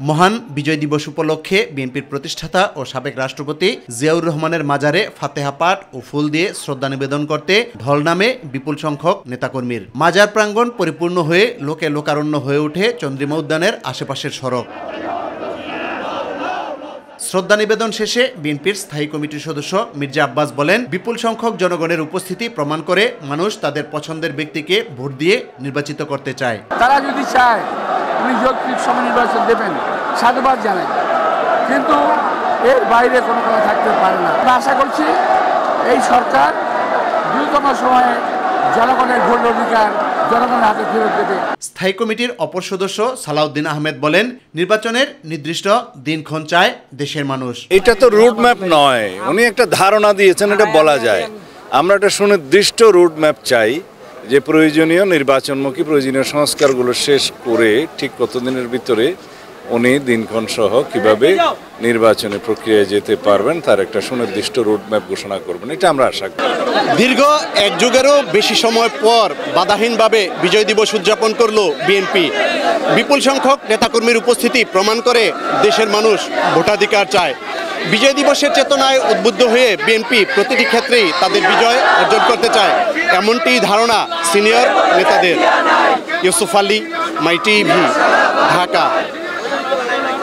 মহান বিজয় দিবস উপলক্ষে বিএনপির প্রতিষ্ঠাতা ও সাবেক রাষ্ট্রপতি জিয়াউর রহমানের মাজারে ফাতেহা পাঠ ও ফুল দিয়ে শ্রদ্ধা নিবেদন করতে ঢল নামে বিপুল সংখ্যক নেতাকর্মীর। মাজার প্রাঙ্গণ পরিপূর্ণ হয়ে লোকে লোকারণ্য হয়ে ওঠে চন্দ্রিমা উদ্যানের আশেপাশের সড়ক। শ্রদ্ধা নিবেদন শেষে বিএনপির স্থায়ী কমিটির সদস্য মির্জা আব্বাস বলেন, বিপুল সংখ্যক জনগণের উপস্থিতি প্রমাণ করে মানুষ তাদের পছন্দের ব্যক্তিকে ভোট দিয়ে নির্বাচিত করতে চায়। তারা যদি চায় উনি যৌক্তিক সময় নির্বাচন দেবেন, সাধুবাদ জানাই, কিন্তু এর বাইরে কোনো কথা থাকতে পারে না। আমরা আশা করছি এই সরকার দ্রুততম সময়ে জনগণের ভোট অধিকার জনগণের হাতে ফেরত দেবে। স্থায়ী কমিটির অপর সদস্য সালাউদ্দিন আহমেদ বলেন, নির্বাচনের নির্দিষ্ট দিনক্ষণ চায় দেশের মানুষ। এটা তো রুট ম্যাপ নয়, উনি একটা ধারণা দিয়েছেন, এটা বলা যায়। আমরা একটা সুনির্দিষ্ট রুট ম্যাপ চাই, যে প্রয়োজনীয় নির্বাচনমুখী প্রয়োজনীয় সংস্কারগুলো শেষ করে ঠিক কতদিনের ভিতরে উনি দিনক্ষণ সহ কিভাবে নির্বাচনের প্রক্রিয়ায় যেতে পারবেন তার একটা সুনির্দিষ্ট রুট ম্যাপ ঘোষণা করবেন, এটা আমরা আশা করি। দীর্ঘ এক যুগেরও বেশি সময় পর বাধাহীনভাবে বিজয় দিবস উদযাপন করল বিএনপি। বিপুল সংখ্যক নেতাকর্মীর উপস্থিতি প্রমাণ করে দেশের মানুষ ভোটাধিকার চায়। বিজয় দিবসের চেতনায় উদ্বুদ্ধ হয়ে বিএনপি প্রতিটি ক্ষেত্রেই তাদের বিজয় অর্জন করতে চায়, এমনটি ধারণা সিনিয়র নেতাদের। ইউসুফ আলী, মাই টিভি, ঢাকা।